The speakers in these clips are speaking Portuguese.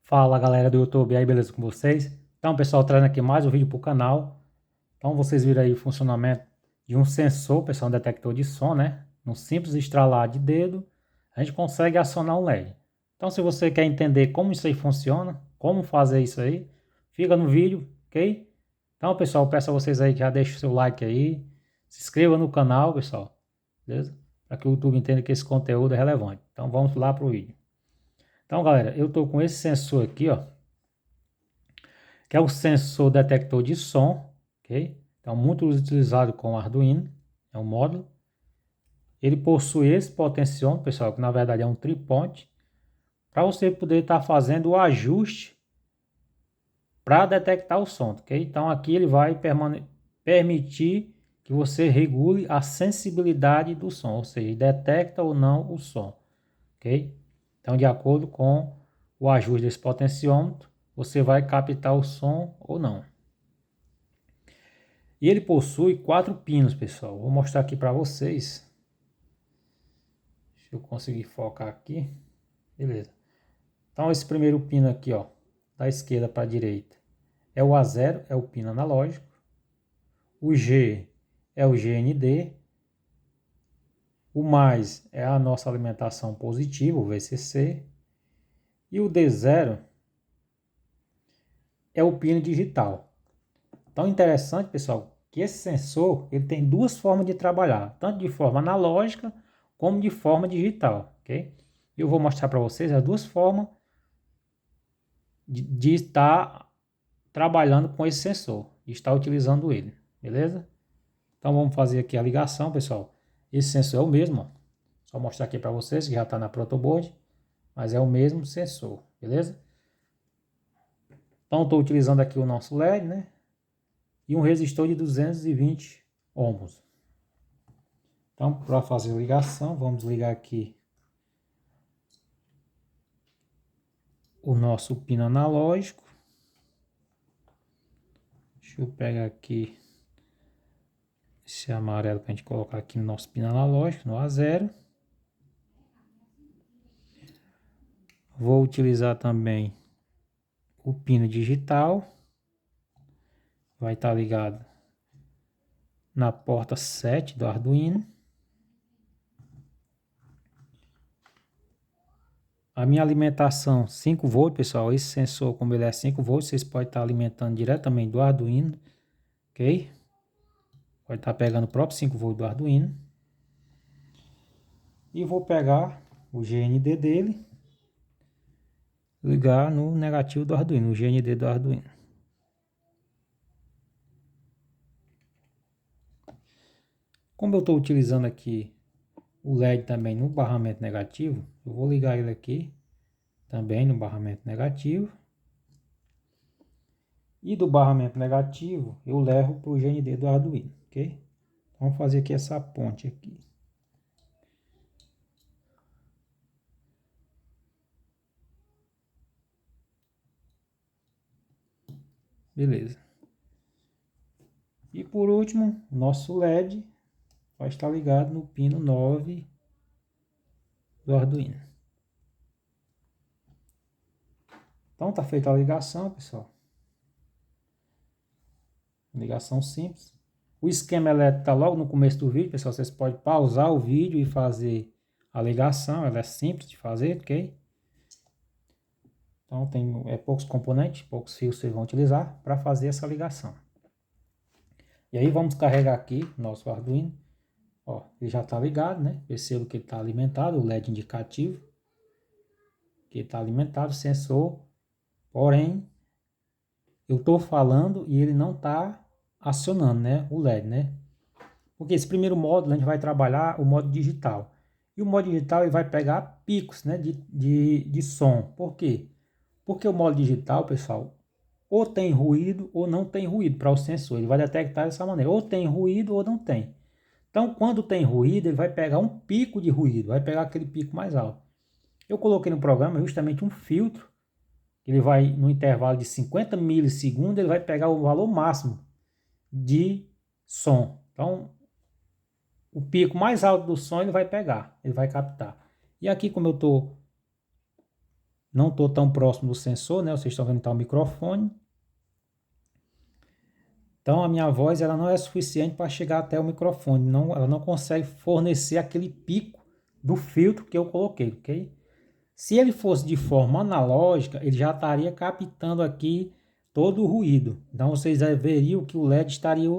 Fala galera do YouTube, aí beleza com vocês? Então pessoal, trazendo aqui mais um vídeo para o canal. Então vocês viram aí o funcionamento de um sensor, pessoal, um detector de som, né? Num simples estralar de dedo, a gente consegue acionar um LED. Então se você quer entender como isso aí funciona, como fazer isso aí, fica no vídeo, ok? Então pessoal, peço a vocês aí que já deixem o seu like aí, se inscreva no canal, pessoal, beleza? Para que o YouTube entenda que esse conteúdo é relevante. Então vamos lá para o vídeo. Então galera, eu estou com esse sensor aqui, ó, que é o sensor detector de som, ok? Então, muito utilizado com o Arduino, é um módulo. Ele possui esse potenciômetro, pessoal, que na verdade é um tripoint, para você poder estar fazendo o ajuste para detectar o som, ok? Então, aqui ele vai permitir que você regule a sensibilidade do som, ou seja, detecta ou não o som, ok? Então, de acordo com o ajuste desse potenciômetro, você vai captar o som ou não. E ele possui 4 pinos, pessoal. Vou mostrar aqui para vocês. Deixa eu conseguir focar aqui. Beleza. Então esse primeiro pino aqui, ó, da esquerda para a direita, é o A0, é o pino analógico. O G é o GND. O mais é a nossa alimentação positiva, o VCC. E o D0 é o pino digital. Então interessante, pessoal, que esse sensor ele tem duas formas de trabalhar, tanto de forma analógica como de forma digital, ok? Eu vou mostrar para vocês as duas formas de estar trabalhando com esse sensor, de estar utilizando ele, beleza? Então vamos fazer aqui a ligação, pessoal. Esse sensor é o mesmo, ó. Só mostrar aqui para vocês que já está na protoboard, mas é o mesmo sensor, beleza? Então estou utilizando aqui o nosso LED, né? E um resistor de 220 ohms. Então, para fazer a ligação, vamos ligar aqui o nosso pino analógico. Deixa eu pegar aqui esse amarelo para a gente colocar aqui no nosso pino analógico, no A0. Vou utilizar também o pino digital. Vai estar ligado na porta 7 do Arduino. A minha alimentação 5 volts, pessoal. Esse sensor, como ele é 5 volts, vocês podem estar alimentando diretamente do Arduino, ok? Pode estar pegando o próprio 5 volts do Arduino. E vou pegar o GND dele, ligar no negativo do Arduino, o GND do Arduino. Como eu estou utilizando aqui o LED também no barramento negativo, eu vou ligar ele aqui também no barramento negativo. E do barramento negativo eu levo para o GND do Arduino, ok? Vamos fazer aqui essa ponte aqui. Beleza. E por último, nosso LED vai estar ligado no pino 9 do Arduino. Então tá feita a ligação, pessoal. Ligação simples. O esquema elétrico está logo no começo do vídeo, pessoal. Vocês podem pausar o vídeo e fazer a ligação. Ela é simples de fazer, ok? Então tem poucos componentes, poucos fios vocês vão utilizar para fazer essa ligação. E aí vamos carregar aqui nosso Arduino. Ó, ele já está ligado, né? Percebo que ele está alimentado, o LED indicativo. Que está alimentado, sensor. Porém, eu estou falando e ele não está acionando, né? O LED, né? Porque esse primeiro módulo a gente vai trabalhar o modo digital. E o modo digital ele vai pegar picos, né, de som. Por quê? Porque o modo digital, pessoal, ou tem ruído ou não tem ruído para o sensor. Ele vai detectar dessa maneira. Ou tem ruído ou não tem. Então, quando tem ruído, ele vai pegar um pico de ruído. Vai pegar aquele pico mais alto. Eu coloquei no programa justamente um filtro. Ele vai, no intervalo de 50 milissegundos, ele vai pegar o valor máximo de som. Então, o pico mais alto do som ele vai pegar, ele vai captar. E aqui como eu estou Não estou tão próximo do sensor, né? Vocês estão vendo que tá o microfone. Então a minha voz ela não é suficiente para chegar até o microfone, não, ela não consegue fornecer aquele pico do filtro que eu coloquei, ok? Se ele fosse de forma analógica, ele já estaria captando aqui todo o ruído. Então vocês veriam que o LED estaria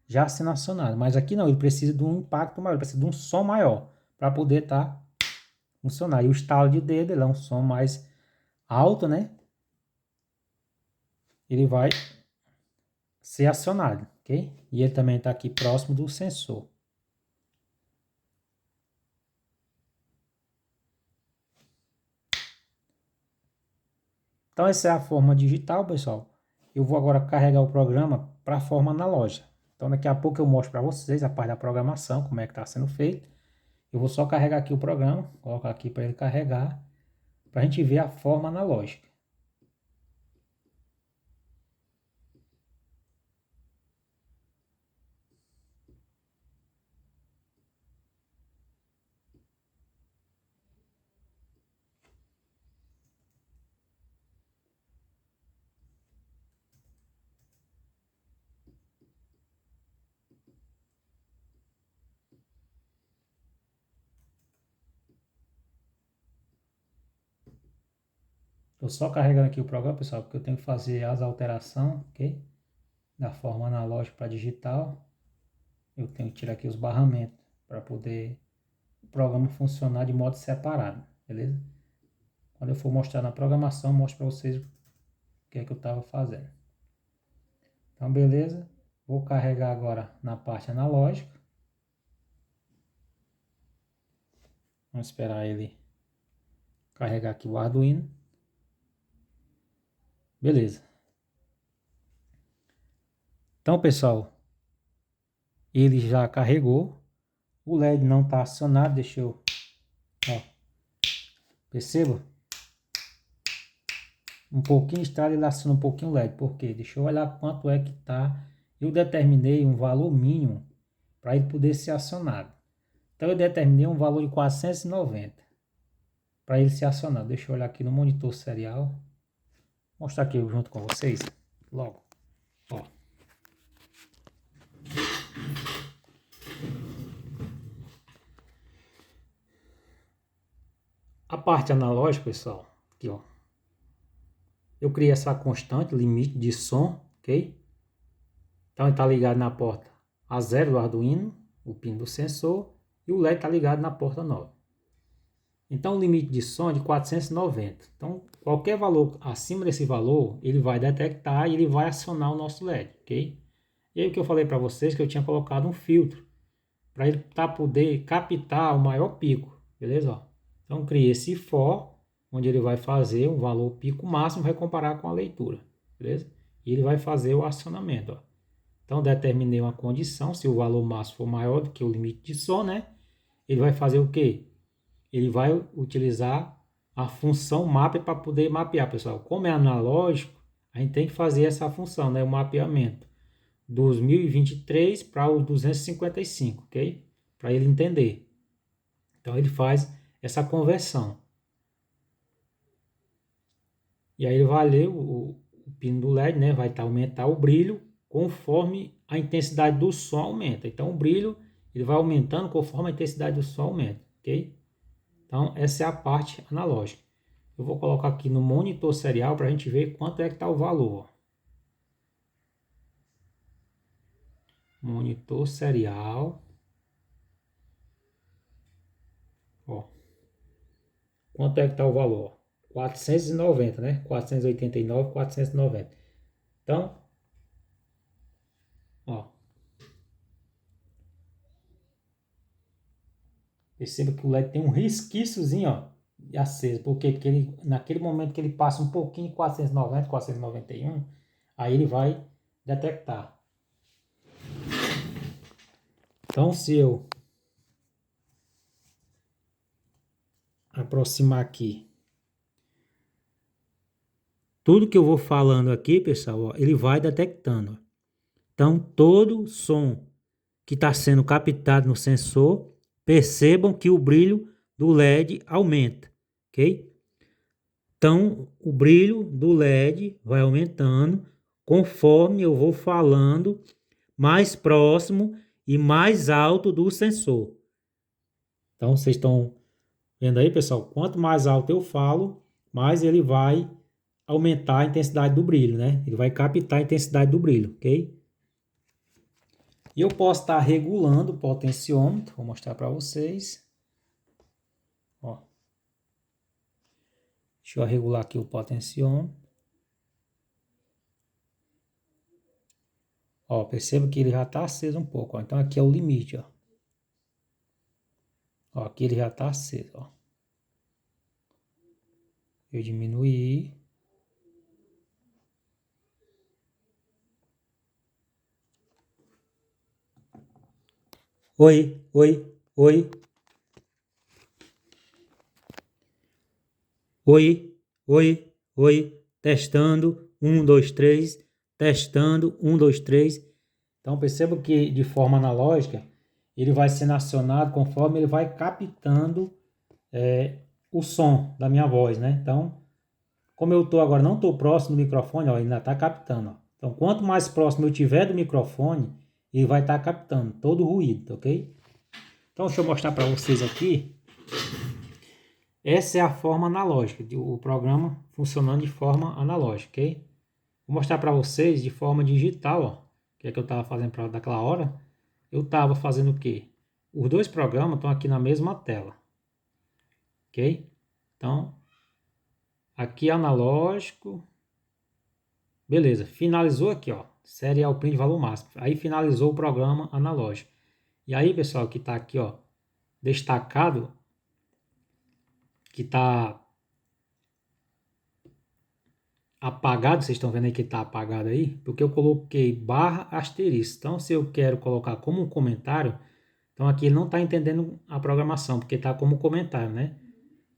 já sendo acionado. Mas aqui não, ele precisa de um impacto maior, ele precisa de um som maior para poder estar funcionando. E o estalo de dedo ele é um som mais alto, né? Ele vai ser acionado, ok? E ele também está aqui próximo do sensor. Então essa é a forma digital, pessoal. Eu vou agora carregar o programa para a forma analógica. Então daqui a pouco eu mostro para vocês a parte da programação, como é que está sendo feito. Eu vou só carregar aqui o programa, colocar aqui para ele carregar, para a gente ver a forma analógica. Estou só carregando aqui o programa, pessoal, porque eu tenho que fazer as alterações, ok? Da forma analógica para digital. Eu tenho que tirar aqui os barramentos para poder o programa funcionar de modo separado, beleza? Quando eu for mostrar na programação, eu mostro para vocês o que é que eu estava fazendo. Então, beleza. Vou carregar agora na parte analógica. Vamos esperar ele carregar aqui o Arduino. Beleza. Então, pessoal, ele já carregou. O LED não está acionado. Deixa eu... Ó, perceba? Um pouquinho estrada, ele aciona um pouquinho o LED. Por quê? Deixa eu olhar quanto é que está. Eu determinei um valor mínimo para ele poder ser acionado. Então, eu determinei um valor de 490 para ele ser acionado. Deixa eu olhar aqui no monitor serial. Vou mostrar aqui junto com vocês. Logo. Ó. A parte analógica, pessoal, aqui ó, eu criei essa constante, limite de som, ok? Então ele está ligado na porta A0 do Arduino, o pino do sensor, e o LED está ligado na porta 9. Então o limite de som é de 490. Então qualquer valor acima desse valor, ele vai detectar e ele vai acionar o nosso LED, ok? E aí o que eu falei para vocês que eu tinha colocado um filtro para ele poder captar o maior pico, beleza? Ó. Então criei esse for, onde ele vai fazer um valor pico máximo, vai comparar com a leitura, beleza? E ele vai fazer o acionamento, ó. Então determinei uma condição, se o valor máximo for maior do que o limite de som, né? Ele vai fazer o quê? Ele vai utilizar a função map para poder mapear, pessoal. Como é analógico, a gente tem que fazer essa função, né? O mapeamento dos 1023 para o 255, ok? Para ele entender. Então ele faz essa conversão. E aí ele vai ler o pino do LED, né? Vai aumentar o brilho conforme a intensidade do som aumenta. Então o brilho ele vai aumentando conforme a intensidade do som aumenta, ok? Então essa é a parte analógica. Eu vou colocar aqui no monitor serial para a gente ver quanto é que está o valor. Monitor serial. Ó. Quanto é que está o valor? 490, né? 489, 490. Então, ó. Perceba que o LED tem um resquíciozinho, ó, aceso. Por quê? Porque ele, naquele momento que ele passa um pouquinho de 490, 491, aí ele vai detectar. Então, se eu aproximar aqui, tudo que eu vou falando aqui, pessoal, ó, ele vai detectando. Então, todo som que está sendo captado no sensor, percebam que o brilho do LED aumenta, ok? Então, o brilho do LED vai aumentando conforme eu vou falando mais próximo e mais alto do sensor. Então, vocês estão vendo aí, pessoal? Quanto mais alto eu falo, mais ele vai aumentar a intensidade do brilho, né? Ele vai captar a intensidade do brilho, ok? E eu posso estar regulando o potenciômetro, vou mostrar para vocês. Ó. Deixa eu regular aqui o potenciômetro. Ó, perceba que ele já está aceso um pouco, ó. Então aqui é o limite, ó. Ó, aqui ele já está aceso, ó. Eu diminuí. Oi, oi, oi. Oi, oi, oi. Testando. 1, 2, 3. Testando. 1, 2, 3. Então perceba que de forma analógica ele vai sendo acionado conforme ele vai captando o som da minha voz, né? Então, como eu estou agora, não estou próximo do microfone, ó, ele ainda está captando. Ó. Então, quanto mais próximo eu tiver do microfone, ele vai estar captando todo o ruído, ok? Então, deixa eu mostrar para vocês aqui. Essa é a forma analógica, o programa funcionando de forma analógica, ok? Vou mostrar para vocês de forma digital, ó. Que é que eu estava fazendo para daquela hora. Eu estava fazendo o quê? Os dois programas estão aqui na mesma tela, ok? Então, aqui analógico. Beleza, finalizou aqui, ó. Serial print valor máximo. Aí finalizou o programa analógico. E aí, pessoal, que está aqui, ó, destacado, que está apagado, vocês estão vendo aí que está apagado aí, porque eu coloquei barra asterisco. Então, se eu quero colocar como um comentário, então aqui ele não está entendendo a programação, porque está como comentário, né?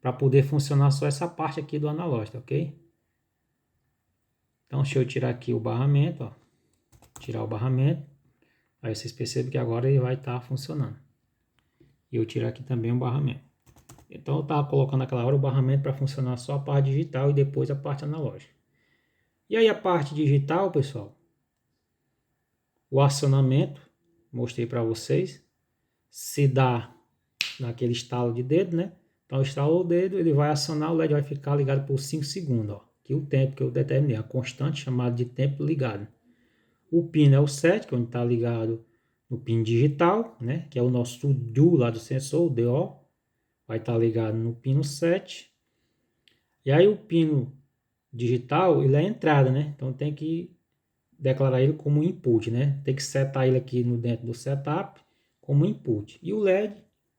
Para poder funcionar só essa parte aqui do analógico, ok? Então, deixa eu tirar aqui o barramento, ó. Tirar o barramento. Aí vocês percebem que agora ele vai estar funcionando. E eu tiro aqui também o barramento. Então eu estava colocando naquela hora o barramento para funcionar só a parte digital e depois a parte analógica. E aí a parte digital, pessoal, o acionamento, mostrei para vocês, se dá naquele estalo de dedo, né? Então estalou o dedo, ele vai acionar, o LED vai ficar ligado por 5 segundos, ó. Aqui o tempo que eu determinei, a constante chamada de tempo ligado. O pino é o 7, que é onde está ligado no pino digital, né? Que é o nosso DO lá do sensor, o DO. Vai estar ligado no pino 7. E aí o pino digital, ele é a entrada, né? Então tem que declarar ele como input, né? Tem que setar ele aqui no dentro do setup como input. E o LED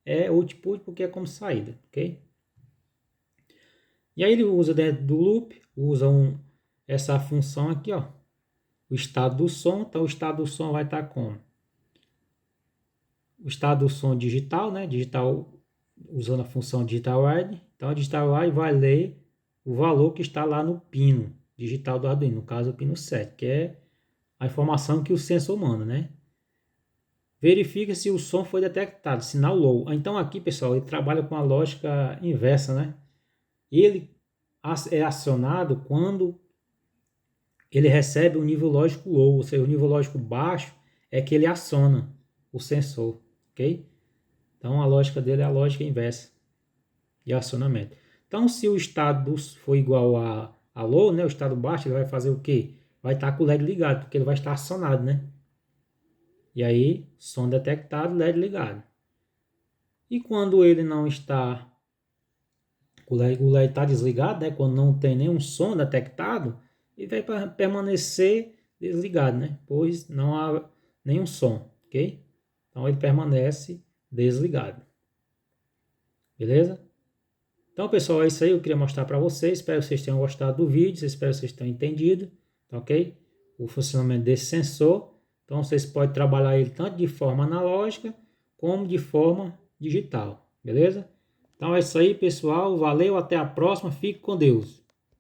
é output porque é como saída, ok? E aí ele usa dentro do loop, usa essa função aqui, ó. O estado do som, então o estado do som vai estar como? O estado do som digital, né? Digital usando a função digital write. Então a digital write vai ler o valor que está lá no pino digital do Arduino, no caso o pino 7, que é a informação que o sensor manda, né? Verifica se o som foi detectado, sinal low. Então aqui, pessoal, ele trabalha com a lógica inversa, né? Ele é acionado quando ele recebe um nível lógico low, ou seja, o nível lógico baixo é que ele aciona o sensor, ok? Então a lógica dele é a lógica inversa de acionamento. Então se o estado for igual a low, né, o estado baixo, ele vai fazer o quê? Vai estar com o LED ligado, porque ele vai estar acionado, né? E aí, som detectado, LED ligado. E quando ele não está, o LED está desligado, né? Quando não tem nenhum som detectado, ele vai permanecer desligado, né? Pois não há nenhum som, ok? Então ele permanece desligado. Beleza? Então, pessoal, é isso aí. Eu queria mostrar para vocês. Espero que vocês tenham gostado do vídeo. Espero que vocês tenham entendido, tá ok? O funcionamento desse sensor. Então, vocês podem trabalhar ele tanto de forma analógica como de forma digital, beleza? Então, é isso aí, pessoal. Valeu, até a próxima. Fique com Deus.